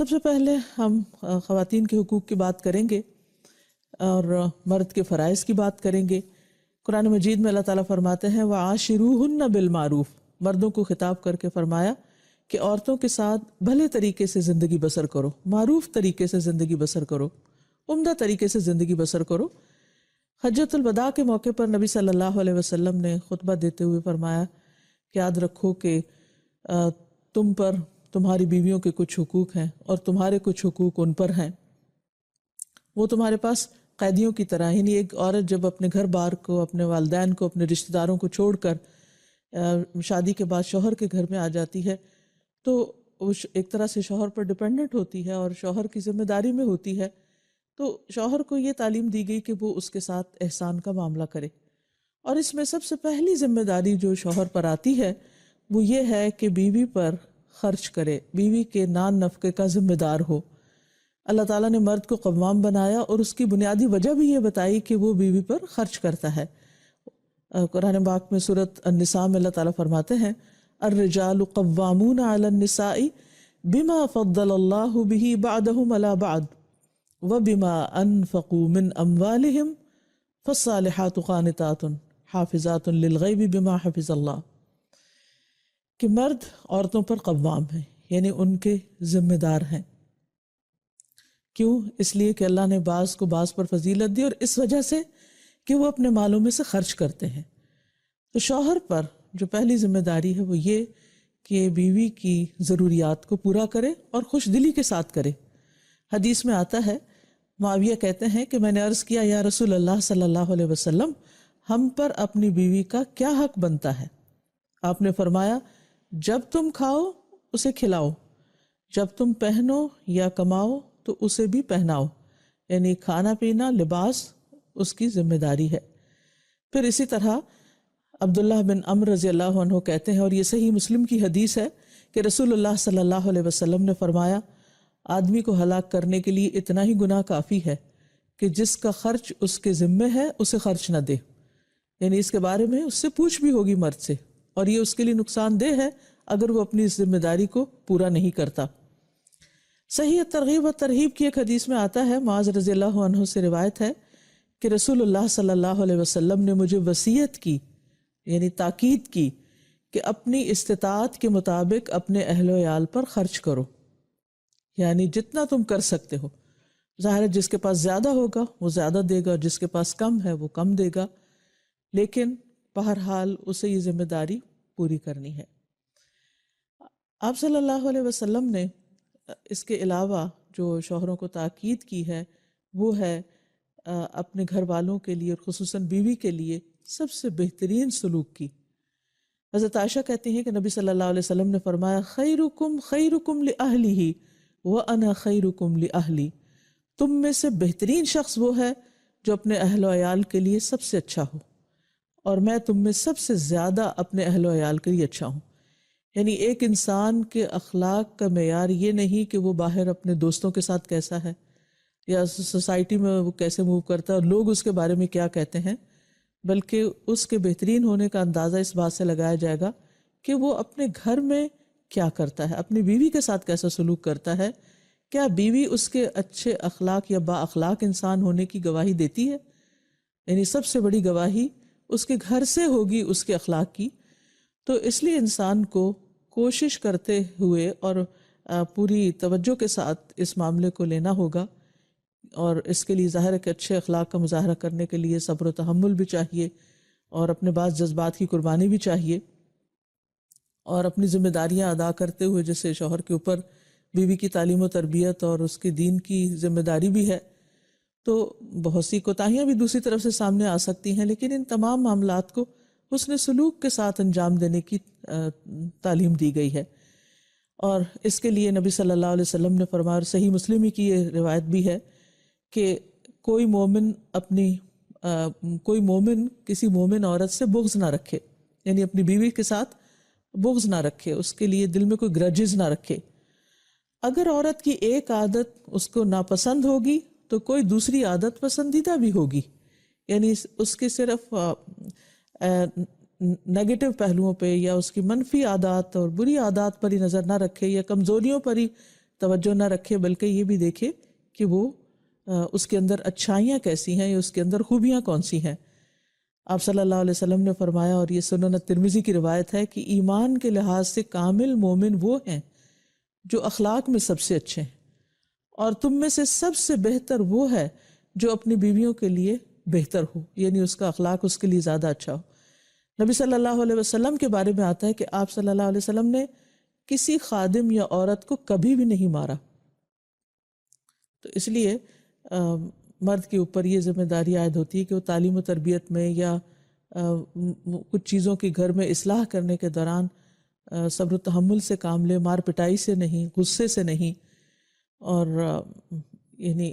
سب سے پہلے ہم خواتین کے حقوق کی بات کریں گے اور مرد کے فرائض کی بات کریں گے۔ قرآن مجید میں اللہ تعالیٰ فرماتے ہیں وَعَاشِرُوهُنَّ بِالْمَعْرُوفِ، مردوں کو خطاب کر کے فرمایا کہ عورتوں کے ساتھ بھلے طریقے سے زندگی بسر کرو، معروف طریقے سے زندگی بسر کرو، عمدہ طریقے سے زندگی بسر کرو۔ حجۃ الوداع کے موقع پر نبی صلی اللہ علیہ وسلم نے خطبہ دیتے ہوئے فرمایا کہ یاد رکھو کہ تم پر تمہاری بیویوں کے کچھ حقوق ہیں اور تمہارے کچھ حقوق ان پر ہیں۔ وہ تمہارے پاس قیدیوں کی طرح، یعنی ایک عورت جب اپنے گھر بار کو، اپنے والدین کو، اپنے رشتہ داروں کو چھوڑ کر شادی کے بعد شوہر کے گھر میں آ جاتی ہے تو وہ ایک طرح سے شوہر پر ڈیپینڈنٹ ہوتی ہے اور شوہر کی ذمہ داری میں ہوتی ہے۔ تو شوہر کو یہ تعلیم دی گئی کہ وہ اس کے ساتھ احسان کا معاملہ کرے، اور اس میں سب سے پہلی ذمہ داری جو شوہر پر آتی ہے وہ یہ ہے کہ بیوی پر خرچ کرے، بیوی کے نان نفقے کا ذمہ دار ہو۔ اللہ تعالیٰ نے مرد کو قوام بنایا اور اس کی بنیادی وجہ بھی یہ بتائی کہ وہ بیوی پر خرچ کرتا ہے۔ قرآن پاک میں سورۃ النساء میں اللہ تعالیٰ فرماتے ہیں الرجال قوامون علی النساء بما فضل اللہ بہ بعضهم علی بعض وبما انفقوا من اموالهم فالصالحات قانتات حافظات للغیب بما حفظ اللہ، کہ مرد عورتوں پر قوام ہیں، یعنی ان کے ذمہ دار ہیں۔ کیوں؟ اس لیے کہ اللہ نے بعض کو بعض پر فضیلت دی، اور اس وجہ سے کہ وہ اپنے مالوں میں سے خرچ کرتے ہیں۔ تو شوہر پر جو پہلی ذمہ داری ہے وہ یہ کہ بیوی کی ضروریات کو پورا کرے اور خوش دلی کے ساتھ کرے۔ حدیث میں آتا ہے، معاویہ کہتے ہیں کہ میں نے عرض کیا یا رسول اللہ صلی اللہ علیہ وسلم، ہم پر اپنی بیوی کا کیا حق بنتا ہے؟ آپ نے فرمایا جب تم کھاؤ اسے کھلاؤ، جب تم پہنو یا کماؤ تو اسے بھی پہناؤ، یعنی کھانا پینا لباس اس کی ذمہ داری ہے۔ پھر اسی طرح عبداللہ بن عمر رضی اللہ عنہ کہتے ہیں، اور یہ صحیح مسلم کی حدیث ہے، کہ رسول اللہ صلی اللہ علیہ وسلم نے فرمایا آدمی کو ہلاک کرنے کے لیے اتنا ہی گناہ کافی ہے کہ جس کا خرچ اس کے ذمہ ہے اسے خرچ نہ دے، یعنی اس کے بارے میں اس سے پوچھ بھی ہوگی مرد سے، اور یہ اس کے لیے نقصان دہ ہے اگر وہ اپنی ذمہ داری کو پورا نہیں کرتا۔ صحیح ترغیب و ترہیب کی ایک حدیث میں آتا ہے، معاذ رضی اللہ عنہ سے روایت ہے کہ رسول اللہ صلی اللہ علیہ وسلم نے مجھے وصیت کی، یعنی تاکید کی کہ اپنی استطاعت کے مطابق اپنے اہل و عیال پر خرچ کرو، یعنی جتنا تم کر سکتے ہو۔ ظاہر ہے جس کے پاس زیادہ ہوگا وہ زیادہ دے گا، جس کے پاس کم ہے وہ کم دے گا، لیکن بہرحال اسے یہ ذمہ داری پوری کرنی ہے۔ آپ صلی اللہ علیہ وسلم نے اس کے علاوہ جو شوہروں کو تاکید کی ہے وہ ہے اپنے گھر والوں کے لیے اور خصوصاً بیوی کے لیے سب سے بہترین سلوک کی۔ حضرت عائشہ کہتی ہیں کہ نبی صلی اللہ علیہ وسلم نے فرمایا خیرکم خیرکم لأہلہ وأنا خیرکم لأہلی، تم میں سے بہترین شخص وہ ہے جو اپنے اہل و عیال کے لیے سب سے اچھا ہو، اور میں تم میں سب سے زیادہ اپنے اہل و عیال کے لیے اچھا ہوں۔ یعنی ایک انسان کے اخلاق کا معیار یہ نہیں کہ وہ باہر اپنے دوستوں کے ساتھ کیسا ہے یا سوسائٹی میں وہ کیسے موو کرتا ہے اور لوگ اس کے بارے میں کیا کہتے ہیں، بلکہ اس کے بہترین ہونے کا اندازہ اس بات سے لگایا جائے گا کہ وہ اپنے گھر میں کیا کرتا ہے، اپنی بیوی کے ساتھ کیسا سلوک کرتا ہے، کیا بیوی اس کے اچھے اخلاق یا با اخلاق انسان ہونے کی گواہی دیتی ہے؟ یعنی سب سے بڑی گواہی اس کے گھر سے ہوگی اس کے اخلاق کی۔ تو اس لیے انسان کو کوشش کرتے ہوئے اور پوری توجہ کے ساتھ اس معاملے کو لینا ہوگا، اور اس کے لیے ظاہر ہے کہ اچھے اخلاق کا مظاہرہ کرنے کے لیے صبر و تحمل بھی چاہیے، اور اپنے بعض جذبات کی قربانی بھی چاہیے، اور اپنی ذمہ داریاں ادا کرتے ہوئے جیسے شوہر کے اوپر بیوی کی تعلیم و تربیت اور اس کے دین کی ذمہ داری بھی ہے، تو بہت سی کوتاہیاں بھی دوسری طرف سے سامنے آ سکتی ہیں، لیکن ان تمام معاملات کو حسن سلوک کے ساتھ انجام دینے کی تعلیم دی گئی ہے۔ اور اس کے لیے نبی صلی اللہ علیہ وسلم نے فرمایا، اور صحیح مسلم کی یہ روایت بھی ہے کہ کوئی مومن کسی مومن عورت سے بغض نہ رکھے، یعنی اپنی بیوی کے ساتھ بغض نہ رکھے، اس کے لیے دل میں کوئی گرجز نہ رکھے۔ اگر عورت کی ایک عادت اس کو ناپسند ہوگی تو کوئی دوسری عادت پسندیدہ بھی ہوگی، یعنی اس کے صرف نیگیٹو پہلوؤں پہ یا اس کی منفی عادات اور بری عادات پر ہی نظر نہ رکھے یا کمزوریوں پر ہی توجہ نہ رکھے بلکہ یہ بھی دیکھے کہ وہ اس کے اندر اچھائیاں کیسی ہیں یا اس کے اندر خوبیاں کون سی ہیں۔ آپ صلی اللہ علیہ وسلم نے فرمایا، اور یہ سنن ترمذی کی روایت ہے، کہ ایمان کے لحاظ سے کامل مومن وہ ہیں جو اخلاق میں سب سے اچھے ہیں، اور تم میں سے سب سے بہتر وہ ہے جو اپنی بیویوں کے لیے بہتر ہو، یعنی اس کا اخلاق اس کے لیے زیادہ اچھا ہو۔ نبی صلی اللہ علیہ وسلم کے بارے میں آتا ہے کہ آپ صلی اللہ علیہ وسلم نے کسی خادم یا عورت کو کبھی بھی نہیں مارا۔ تو اس لیے مرد کے اوپر یہ ذمہ داری عائد ہوتی ہے کہ وہ تعلیم و تربیت میں یا کچھ چیزوں کی گھر میں اصلاح کرنے کے دوران صبر و تحمل سے کام لے، مار پٹائی سے نہیں، غصے سے نہیں، اور یعنی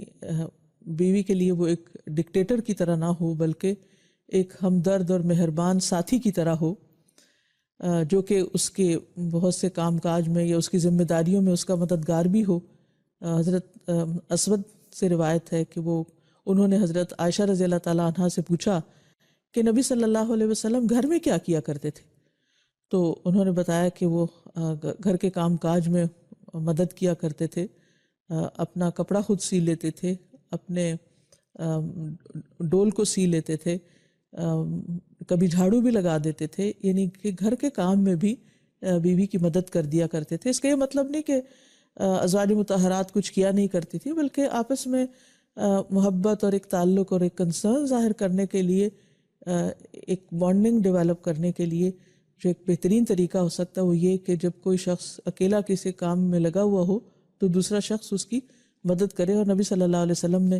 بیوی کے لیے وہ ایک ڈکٹیٹر کی طرح نہ ہو بلکہ ایک ہمدرد اور مہربان ساتھی کی طرح ہو، جو کہ اس کے بہت سے کام کاج میں یا اس کی ذمہ داریوں میں اس کا مددگار بھی ہو۔ حضرت اسود سے روایت ہے کہ انہوں نے حضرت عائشہ رضی اللہ تعالیٰ عنہا سے پوچھا کہ نبی صلی اللہ علیہ وسلم گھر میں کیا کیا کرتے تھے؟ تو انہوں نے بتایا کہ وہ گھر کے کام کاج میں مدد کیا کرتے تھے، اپنا کپڑا خود سی لیتے تھے، اپنے ڈول کو سی لیتے تھے، کبھی جھاڑو بھی لگا دیتے تھے، یعنی کہ گھر کے کام میں بھی بیوی کی مدد کر دیا کرتے تھے۔ اس کا یہ مطلب نہیں کہ ازواج مطہرات کچھ کیا نہیں کرتی تھی، بلکہ آپس میں محبت اور ایک تعلق اور ایک کنسرن ظاہر کرنے کے لیے، ایک بانڈنگ ڈیولپ کرنے کے لیے جو ایک بہترین طریقہ ہو سکتا ہے وہ یہ کہ جب کوئی شخص اکیلا کسی کام میں لگا ہوا ہو تو دوسرا شخص اس کی مدد کرے، اور نبی صلی اللہ علیہ وسلم نے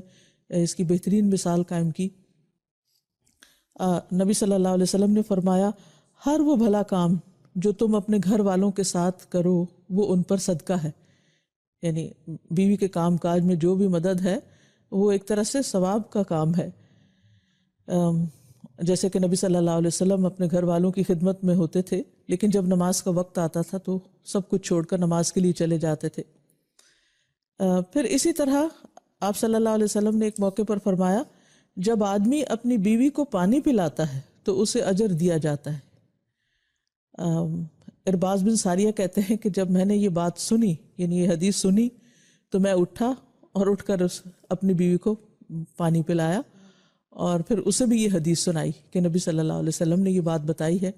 اس کی بہترین مثال قائم کی۔ نبی صلی اللہ علیہ وسلم نے فرمایا، ہر وہ بھلا کام جو تم اپنے گھر والوں کے ساتھ کرو وہ ان پر صدقہ ہے، یعنی بیوی کے کام کاج میں جو بھی مدد ہے وہ ایک طرح سے ثواب کا کام ہے۔ جیسے کہ نبی صلی اللہ علیہ وسلم اپنے گھر والوں کی خدمت میں ہوتے تھے، لیکن جب نماز کا وقت آتا تھا تو سب کچھ چھوڑ کر نماز کے لیے چلے جاتے تھے۔ پھر اسی طرح آپ صلی اللہ علیہ وسلم نے ایک موقع پر فرمایا، جب آدمی اپنی بیوی کو پانی پلاتا ہے تو اسے اجر دیا جاتا ہے۔ ارباز بن ساریہ کہتے ہیں کہ جب میں نے یہ بات سنی، یعنی یہ حدیث سنی، تو میں اٹھا اور اٹھ کر اپنی بیوی کو پانی پلایا، اور پھر اسے بھی یہ حدیث سنائی کہ نبی صلی اللہ علیہ وسلم نے یہ بات بتائی ہے۔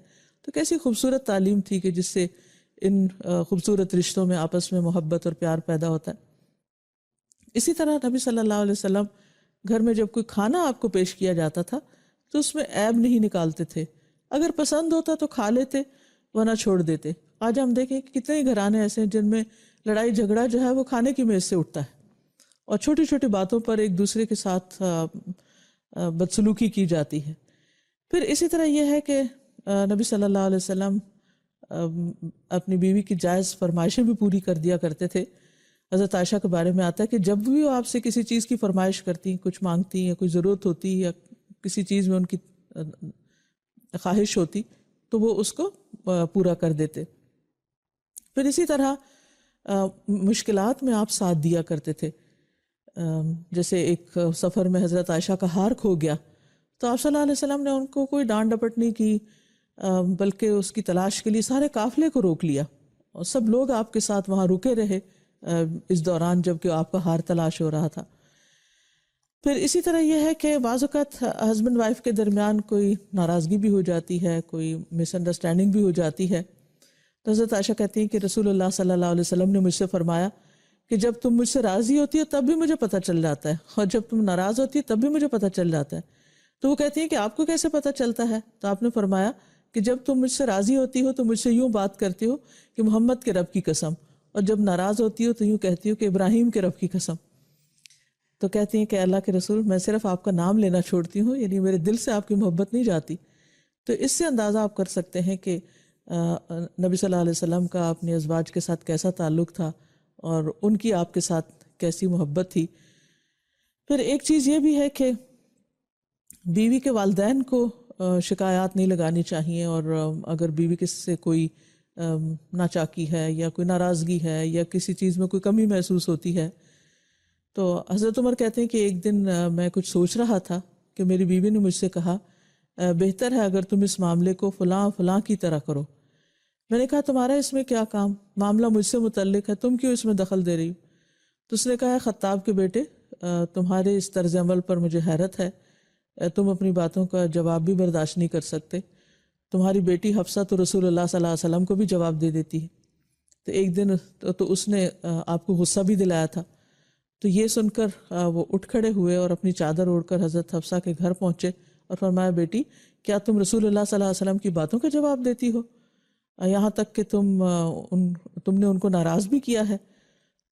تو کیسی خوبصورت تعلیم تھی کہ جس سے ان خوبصورت رشتوں میں آپس میں محبت اور پیار پیدا ہوتا ہے۔ اسی طرح نبی صلی اللہ علیہ وسلم گھر میں جب کوئی کھانا آپ کو پیش کیا جاتا تھا تو اس میں عیب نہیں نکالتے تھے، اگر پسند ہوتا تو کھا لیتے ورنہ چھوڑ دیتے۔ آج ہم دیکھیں کہ کتنے ہی گھرانے ایسے ہیں جن میں لڑائی جھگڑا جو ہے وہ کھانے کی میز سے اٹھتا ہے، اور چھوٹی چھوٹی باتوں پر ایک دوسرے کے ساتھ بدسلوکی کی جاتی ہے۔ پھر اسی طرح یہ ہے کہ نبی صلی اللہ علیہ وسلم اپنی بیوی کی جائز فرمائشیں بھی پوری کر دیا کرتے تھے۔ حضرت عائشہ کے بارے میں آتا ہے کہ جب بھی وہ آپ سے کسی چیز کی فرمائش کرتی، کچھ مانگتی یا کوئی ضرورت ہوتی یا کسی چیز میں ان کی خواہش ہوتی تو وہ اس کو پورا کر دیتے۔ پھر اسی طرح مشکلات میں آپ ساتھ دیا کرتے تھے۔ جیسے ایک سفر میں حضرت عائشہ کا ہار کھو گیا تو آپ صلی اللہ علیہ وسلم نے ان کو کوئی ڈانٹ ڈپٹ نہیں کی، بلکہ اس کی تلاش کے لیے سارے قافلے کو روک لیا، اور سب لوگ آپ کے ساتھ وہاں رکے رہے اس دوران جب کہ آپ کا ہار تلاش ہو رہا تھا۔ پھر اسی طرح یہ ہے کہ بعض اوقات ہسبینڈ وائف کے درمیان کوئی ناراضگی بھی ہو جاتی ہے، کوئی مس انڈرسٹینڈنگ بھی ہو جاتی ہے، تو حضرت عائشہ کہتی ہیں کہ رسول اللہ صلی اللہ علیہ وسلم نے مجھ سے فرمایا کہ جب تم مجھ سے راضی ہوتی ہو تب بھی مجھے پتہ چل جاتا ہے، اور جب تم ناراض ہوتی ہے تب بھی مجھے پتہ چل جاتا ہے۔ تو وہ کہتی ہیں کہ آپ کو کیسے پتہ چلتا ہے؟ تو آپ نے فرمایا کہ جب تم مجھ سے راضی ہوتی ہو تو مجھ سے یوں بات کرتی ہو کہ محمد کے رب کی قسم، اور جب ناراض ہوتی ہو تو یوں کہتی ہو کہ ابراہیم کے رب کی قسم۔ تو کہتی ہیں کہ اللہ کے رسول، میں صرف آپ کا نام لینا چھوڑتی ہوں، یعنی میرے دل سے آپ کی محبت نہیں جاتی۔ تو اس سے اندازہ آپ کر سکتے ہیں کہ نبی صلی اللہ علیہ وسلم کا اپنے ازواج کے ساتھ کیسا تعلق تھا اور ان کی آپ کے ساتھ کیسی محبت تھی۔ پھر ایک چیز یہ بھی ہے کہ بیوی کے والدین کو شکایات نہیں لگانی چاہیے، اور اگر بیوی کے سے کوئی ناچاکی ہے یا کوئی ناراضگی ہے یا کسی چیز میں کوئی کمی محسوس ہوتی ہے، تو حضرت عمر کہتے ہیں کہ ایک دن میں کچھ سوچ رہا تھا کہ میری بیوی نے مجھ سے کہا، بہتر ہے اگر تم اس معاملے کو فلاں فلاں کی طرح کرو۔ میں نے کہا تمہارا اس میں کیا کام، معاملہ مجھ سے متعلق ہے، تم کیوں اس میں دخل دے رہی ہو؟ تو اس نے کہا خطاب کے بیٹے تمہارے اس طرز عمل پر مجھے حیرت ہے، تم اپنی باتوں کا جواب بھی برداشت نہیں کر سکتے، تمہاری بیٹی حفصہ تو رسول اللہ صلی اللہ علیہ وسلم کو بھی جواب دے دیتی ہے۔ تو ایک دن تو اس نے آپ کو غصہ بھی دلایا تھا۔ تو یہ سن کر وہ اٹھ کھڑے ہوئے اور اپنی چادر اوڑھ کر حضرت حفصہ کے گھر پہنچے اور فرمایا بیٹی کیا تم رسول اللہ صلی اللہ علیہ وسلم کی باتوں کا جواب دیتی ہو، یہاں تک کہ تم نے ان کو ناراض بھی کیا ہے؟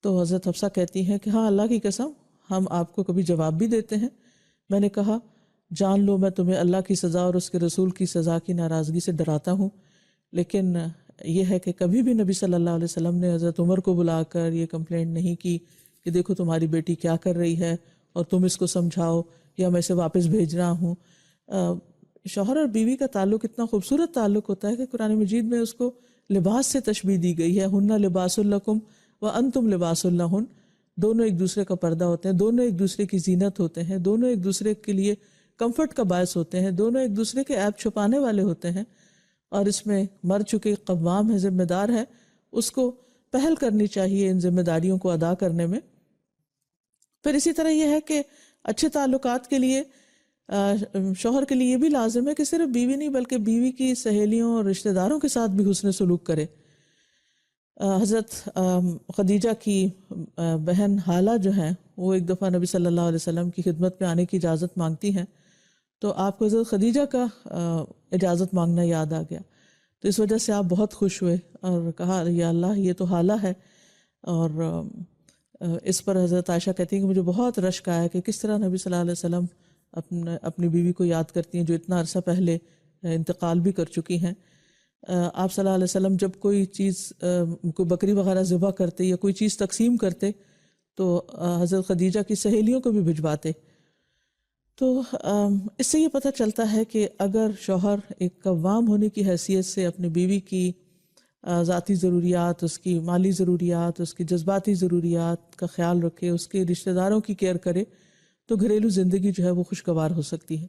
تو حضرت حفصہ کہتی ہیں کہ ہاں اللہ کی قسم ہم آپ کو کبھی جواب بھی دیتے ہیں۔ میں نے کہا جان لو میں تمہیں اللہ کی سزا اور اس کے رسول کی سزا کی ناراضگی سے ڈراتا ہوں، لیکن یہ ہے کہ کبھی بھی نبی صلی اللہ علیہ وسلم نے حضرت عمر کو بلا کر یہ کمپلینٹ نہیں کی کہ دیکھو تمہاری بیٹی کیا کر رہی ہے اور تم اس کو سمجھاؤ یا میں اسے واپس بھیج رہا ہوں۔ شوہر اور بیوی کا تعلق اتنا خوبصورت تعلق ہوتا ہے کہ قرآن مجید میں اس کو لباس سے تشبیہ دی گئی ہے، ہن لباس لکم وانتم لباس لہن، دونوں ایک دوسرے کا پردہ ہوتے ہیں، دونوں ایک دوسرے کی زینت ہوتے ہیں، دونوں ایک دوسرے کے لیے کمفرٹ کا باعث ہوتے ہیں، دونوں ایک دوسرے کے عیب چھپانے والے ہوتے ہیں۔ اور اس میں مرد چونکہ قوام ہے، ذمہ دار ہے، اس کو پہل کرنی چاہیے ان ذمہ داریوں کو ادا کرنے میں۔ پھر اسی طرح یہ ہے کہ اچھے تعلقات کے لیے شوہر کے لیے یہ بھی لازم ہے کہ صرف بیوی نہیں بلکہ بیوی کی سہیلیوں اور رشتہ داروں کے ساتھ بھی حسن سلوک کرے۔ حضرت خدیجہ کی بہن حالہ جو ہیں وہ ایک دفعہ نبی صلی اللہ علیہ وسلم کی خدمت میں آنے کی اجازت مانگتی ہیں، تو آپ کو حضرت خدیجہ کا اجازت مانگنا یاد آ گیا، تو اس وجہ سے آپ بہت خوش ہوئے اور کہا یا اللہ یہ تو حالہ ہے۔ اور اس پر حضرت عائشہ کہتی ہیں کہ مجھے بہت رشک آیا کہ کس طرح نبی صلی اللہ علیہ وسلم اپنی بیوی کو یاد کرتی ہیں جو اتنا عرصہ پہلے انتقال بھی کر چکی ہیں۔ آپ صلی اللہ علیہ وسلم جب کوئی چیز کوئی بکری وغیرہ ذبح کرتے یا کوئی چیز تقسیم کرتے تو حضرت خدیجہ کی سہیلیوں کو بھی بھجواتے۔ تو اس سے یہ پتہ چلتا ہے کہ اگر شوہر ایک قوام ہونے کی حیثیت سے اپنی بیوی کی ذاتی ضروریات، اس کی مالی ضروریات، اس کی جذباتی ضروریات کا خیال رکھے، اس کے رشتہ داروں کی کیئر کرے، تو گھریلو زندگی جو ہے وہ خوشگوار ہو سکتی ہے۔